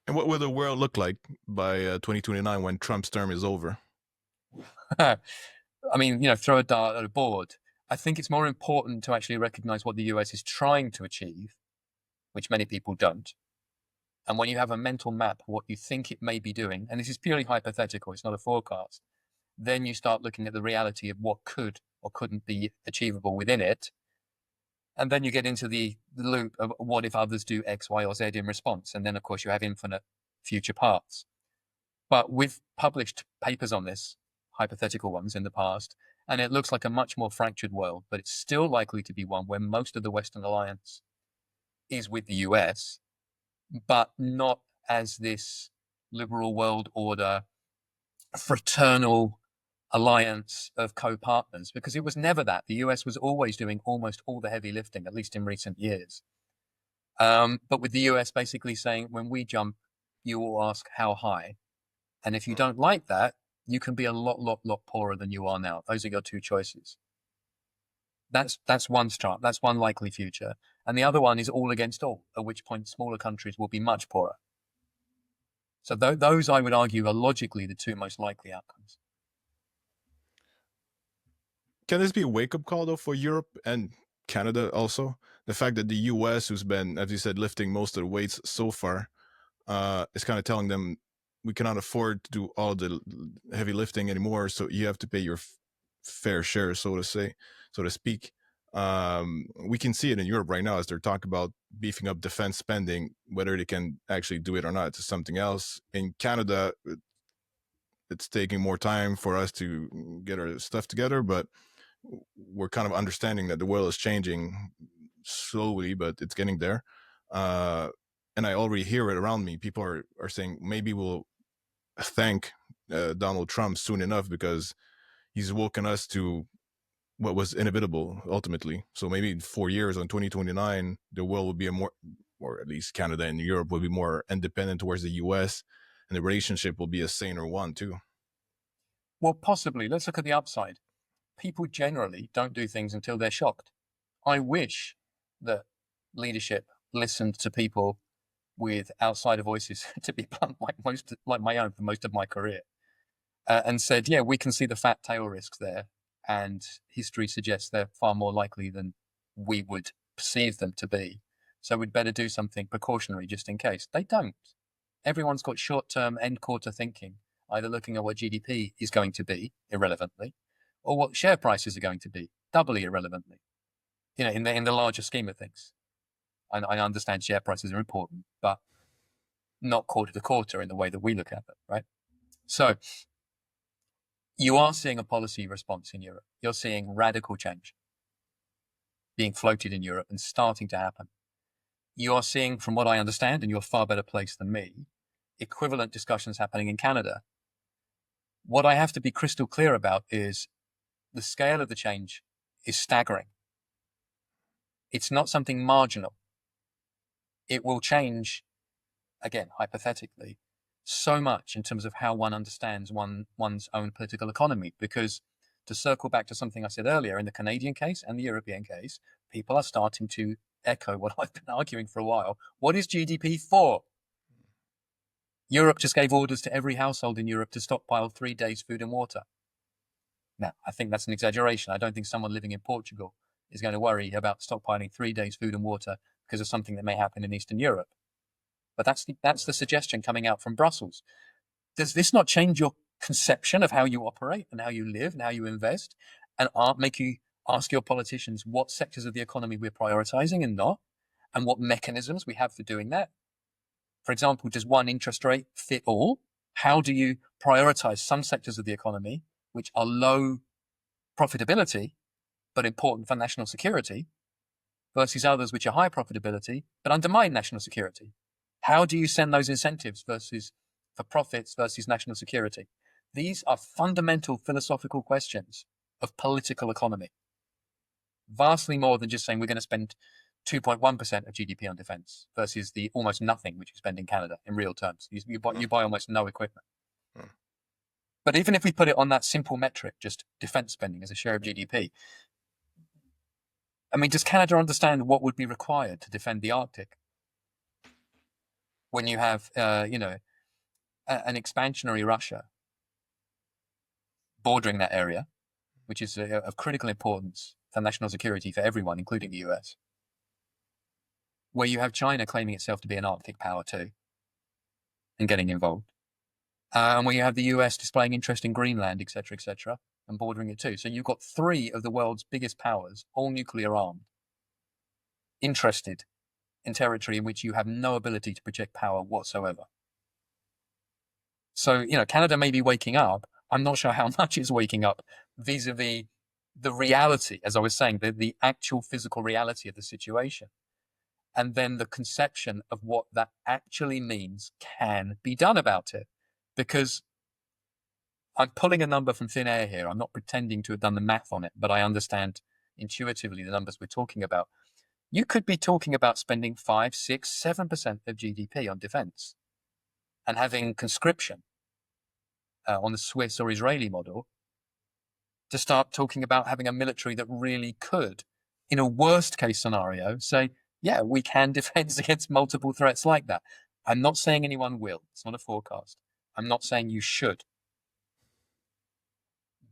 And what will the world look like by 2029 when Trump's term is over? I mean, throw a dart at a board. I think it's more important to actually recognize what the US is trying to achieve, which many people don't. And when you have a mental map of what you think it may be doing, and this is purely hypothetical, it's not a forecast, then you start looking at the reality of what could or couldn't be achievable within it. And then you get into the loop of what if others do X, Y, or Z in response. And then, of course, you have infinite future paths. But we've published papers on this, hypothetical ones in the past, and it looks like a much more fractured world, but it's still likely to be one where most of the Western alliance is with the US, but not as this liberal world order, fraternal alliance of co-partners, because it was never that. The US was always doing almost all the heavy lifting, at least in recent years. But with the US basically saying, when we jump, you will ask how high. And if you don't like that, you can be a lot poorer than you are now. Those are your two choices. That's one start. That's one likely future. And the other one is all against all, at which point smaller countries will be much poorer. So those, I would argue, are logically the two most likely outcomes. Can this be a wake up call though for Europe and Canada also? The fact that the US, who's been, as you said, lifting most of the weights so far, is kind of telling them we cannot afford to do all the heavy lifting anymore. So you have to pay your fair share, so to say, so to speak. We can see it in Europe right now as they're talking about beefing up defense spending. Whether they can actually do it or not is something else. In Canada, it's taking more time for us to get our stuff together, but we're kind of understanding that the world is changing slowly, but it's getting there. Uh, and I already hear it around me. People are saying maybe we'll thank Donald Trump soon enough because he's woken us to what was inevitable ultimately. So maybe in 4 years, on 2029, the world will be a more, or at least Canada and Europe will be more independent towards the US, and the relationship will be a saner one too. Well, possibly. Let's look at the upside. People generally don't do things until they're shocked. I wish that leadership listened to people with outsider voices, to be blunt, like my own for most of my career, and said, "Yeah, we can see the fat tail risks there, and history suggests they're far more likely than we would perceive them to be. So we'd better do something precautionary just in case." They don't. Everyone's got short-term, end-quarter thinking, either looking at what GDP is going to be irrelevantly, or what share prices are going to be doubly irrelevantly. In the larger scheme of things. I understand share prices are important, but not quarter to quarter in the way that we look at them, right? So you are seeing a policy response in Europe. You're seeing radical change being floated in Europe and starting to happen. You are seeing, from what I understand, and you're far better placed than me, equivalent discussions happening in Canada. What I have to be crystal clear about is the scale of the change is staggering. It's not something marginal. It will change, again, hypothetically, so much in terms of how one understands one's own political economy. Because to circle back to something I said earlier, in the Canadian case and the European case, people are starting to echo what I've been arguing for a while. What is GDP for? Europe just gave orders to every household in Europe to stockpile 3 days' food and water. Now, I think that's an exaggeration. I don't think someone living in Portugal is going to worry about stockpiling 3 days' food and water because of something that may happen in Eastern Europe. But that's the suggestion coming out from Brussels. Does this not change your conception of how you operate and how you live and how you invest, and make you ask your politicians what sectors of the economy we're prioritizing and not, and what mechanisms we have for doing that? For example, does one interest rate fit all? How do you prioritize some sectors of the economy which are low profitability but important for national security versus others which are high profitability but undermine national security? How do you send those incentives for profits versus national security? These are fundamental philosophical questions of political economy. Vastly more than just saying we're going to spend 2.1% of GDP on defense versus the almost nothing which you spend in Canada in real terms. You buy almost no equipment. Hmm. But even if we put it on that simple metric, just defense spending as a share of GDP, I mean, does Canada understand what would be required to defend the Arctic? when you have, an expansionary Russia bordering that area, which is of critical importance for national security for everyone, including the US, where you have China claiming itself to be an Arctic power too and getting involved, and where you have the US displaying interest in Greenland, etc., and bordering it too. So you've got three of the world's biggest powers, all nuclear armed, interested in territory in which you have no ability to project power whatsoever. So, Canada may be waking up. I'm not sure how much it's waking up vis-a-vis the reality, as I was saying, the actual physical reality of the situation. And then the conception of what that actually means can be done about it. Because I'm pulling a number from thin air here. I'm not pretending to have done the math on it, but I understand intuitively the numbers we're talking about. You could be talking about spending 5, 6, 7% of GDP on defense and having conscription on the Swiss or Israeli model to start talking about having a military that really could, in a worst case scenario, say, yeah, we can defend against multiple threats like that. I'm not saying anyone will. It's not a forecast. I'm not saying you should.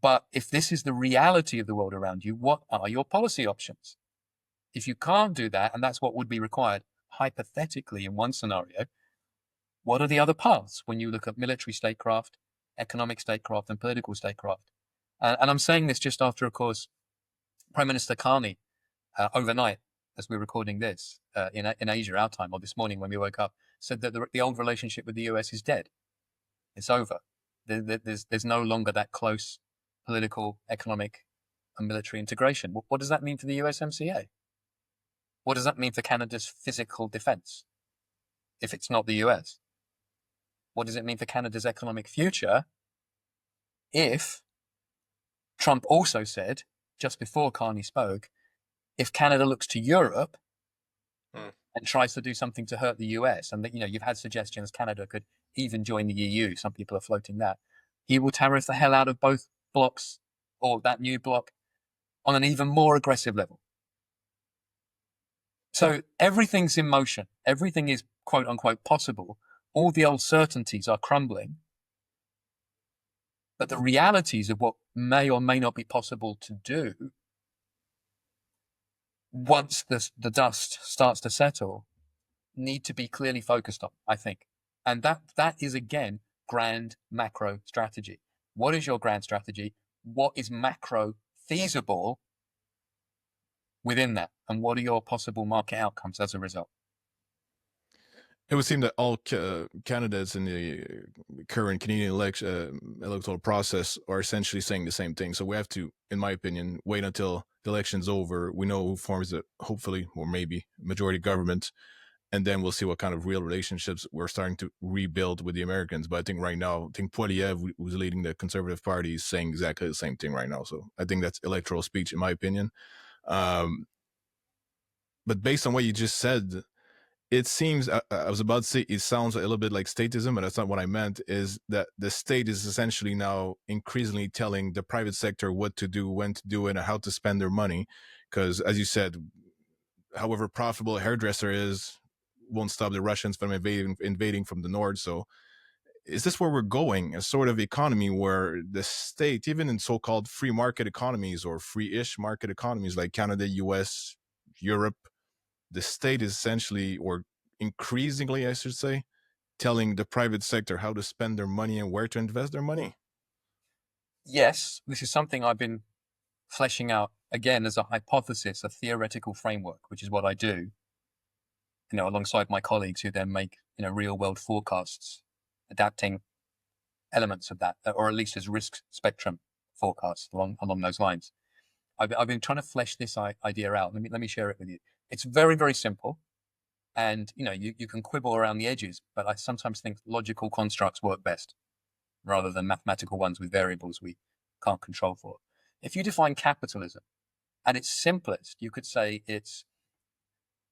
But if this is the reality of the world around you, what are your policy options? If you can't do that, and that's what would be required hypothetically in one scenario, what are the other paths when you look at military statecraft, economic statecraft, and political statecraft? And I'm saying this just after, of course, Prime Minister Carney, overnight, as we're recording this, in Asia, our time, or this morning when we woke up, said that the old relationship with the US is dead. It's over. There's no longer that close political, economic, and military integration. What does that mean for the USMCA? What does that mean for Canada's physical defense if it's not the US? What does it mean for Canada's economic future if Trump also said, just before Carney spoke, if Canada looks to Europe and tries to do something to hurt the US, and that, you've had suggestions Canada could even join the EU, some people are floating that, he will tariff the hell out of both blocks, or that new bloc, on an even more aggressive level. So everything's in motion. Everything is quote unquote possible. All the old certainties are crumbling. But the realities of what may or may not be possible to do once the dust starts to settle need to be clearly focused on, I think. And that is, again, grand macro strategy. What is your grand strategy? What is macro feasible within that? And what are your possible market outcomes as a result? It would seem that all candidates in the current Canadian electoral process are essentially saying the same thing. So we have to, in my opinion, wait until the election's over. We know who forms the, hopefully, or maybe, majority government, and then we'll see what kind of real relationships we're starting to rebuild with the Americans. But I think right now, I think Poilievre, who's leading the Conservative Party, is saying exactly the same thing right now. So I think that's electoral speech, in my opinion. But based on what you just said, it seems, I was about to say, it sounds a little bit like statism, but that's not what I meant, is that the state is essentially now increasingly telling the private sector what to do, when to do it, and how to spend their money. Because, as you said, however profitable a hairdresser is, won't stop the Russians from invading from the north. So is this where we're going? A sort of economy where the state, even in so-called free market economies or free-ish market economies like Canada, US, Europe, the state is essentially, or increasingly, I should say, telling the private sector how to spend their money and where to invest their money? Yes, this is something I've been fleshing out, again, as a hypothesis, a theoretical framework, which is what I do, alongside my colleagues who then make, real world forecasts, adapting elements of that, or at least as risk spectrum forecasts along those lines. I've been trying to flesh this idea out. Let me share it with you. It's very, very simple. And, you can quibble around the edges, but I sometimes think logical constructs work best rather than mathematical ones with variables we can't control for. If you define capitalism at its simplest, you could say it's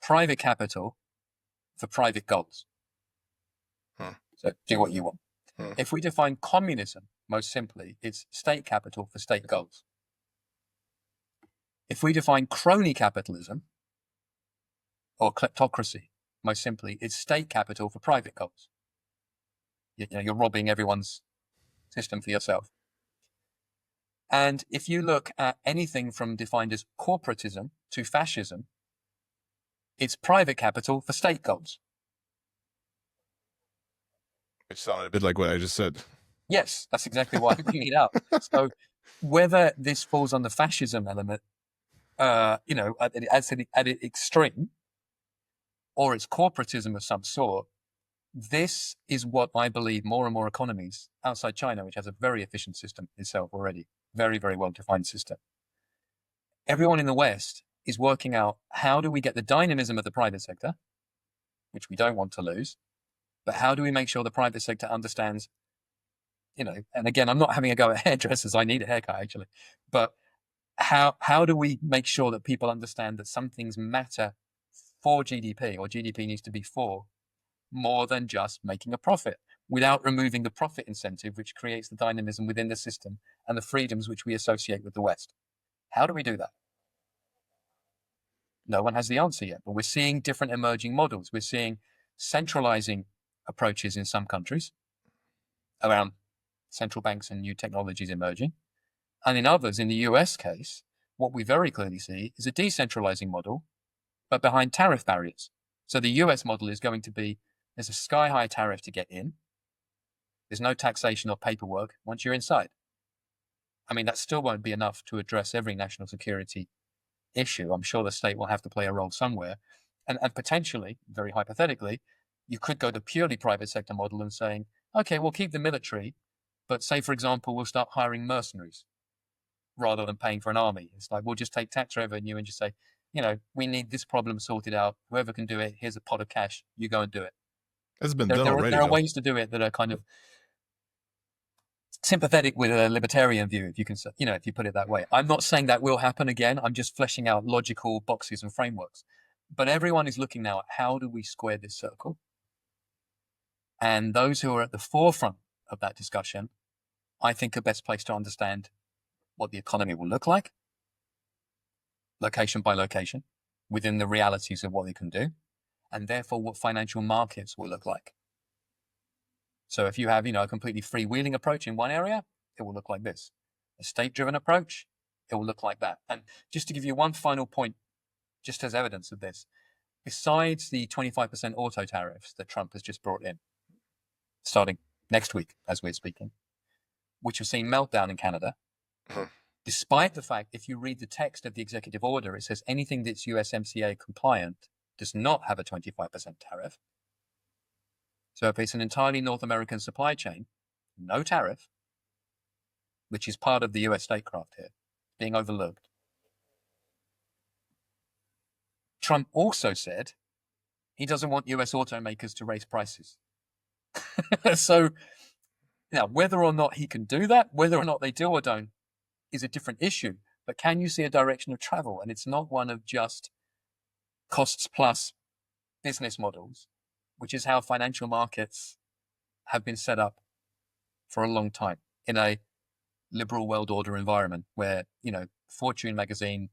private capital for private goals. So do what you want. If we define communism most simply, it's state capital for state goals. If we define crony capitalism or kleptocracy, most simply, it's state capital for private goals. You're robbing everyone's system for yourself. And if you look at anything from defined as corporatism to fascism, it's private capital for state goals. It sounded a bit like what I just said. Yes, that's exactly why I'm bringing it up. So whether this falls on the fascism element, at the extreme, or it's corporatism of some sort, this is what I believe more and more economies outside China, which has a very efficient system itself already, very, very well-defined system. Everyone in the West is working out how do we get the dynamism of the private sector, which we don't want to lose, but how do we make sure the private sector understands, and again, I'm not having a go at hairdressers. I need a haircut actually, but how do we make sure that people understand that some things matter for GDP, or GDP needs to be for more than just making a profit, without removing the profit incentive, which creates the dynamism within the system and the freedoms which we associate with the West? How do we do that? No one has the answer yet, but we're seeing different emerging models. We're seeing centralizing approaches in some countries around central banks and new technologies emerging. And in others, in the US case, what we very clearly see is a decentralizing model, but behind tariff barriers. So the US model is going to be, there's a sky-high tariff to get in. There's no taxation or paperwork once you're inside. I mean, that still won't be enough to address every national security issue. I'm sure the state will have to play a role somewhere. And potentially, very hypothetically, you could go the purely private sector model and saying, okay, we'll keep the military, but say, for example, we'll start hiring mercenaries rather than paying for an army. It's like, we'll just take tax revenue and just say, we need this problem sorted out. Whoever can do it, here's a pot of cash. You go and do it. It's been done already, There are though. ways to do it that are kind of sympathetic with a libertarian view, if you can, if you put it that way. I'm not saying that will happen again. I'm just fleshing out logical boxes and frameworks. But everyone is looking now at how do we square this circle? And those who are at the forefront of that discussion, I think, are best placed to understand what the economy will look like, location by location, within the realities of what they can do, and therefore what financial markets will look like. So if you have, a completely freewheeling approach in one area, it will look like this. A state-driven approach, it will look like that. And just to give you one final point, just as evidence of this, besides the 25% auto tariffs that Trump has just brought in, starting next week as we're speaking, which have seen meltdown in Canada, despite the fact, if you read the text of the executive order, it says anything that's USMCA compliant does not have a 25% tariff. So if it's an entirely North American supply chain, no tariff, which is part of the US statecraft here, being overlooked. Trump also said he doesn't want US automakers to raise prices. So now, whether or not he can do that, whether or not they do or don't, is a different issue. But can you see a direction of travel? And it's not one of just costs plus business models, which is how financial markets have been set up for a long time in a liberal world order environment where, Fortune magazine,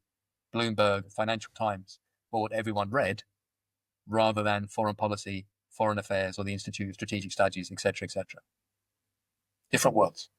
Bloomberg, Financial Times were what everyone read, rather than foreign policy, foreign affairs, or the Institute of Strategic Studies, etc., etc. Different worlds.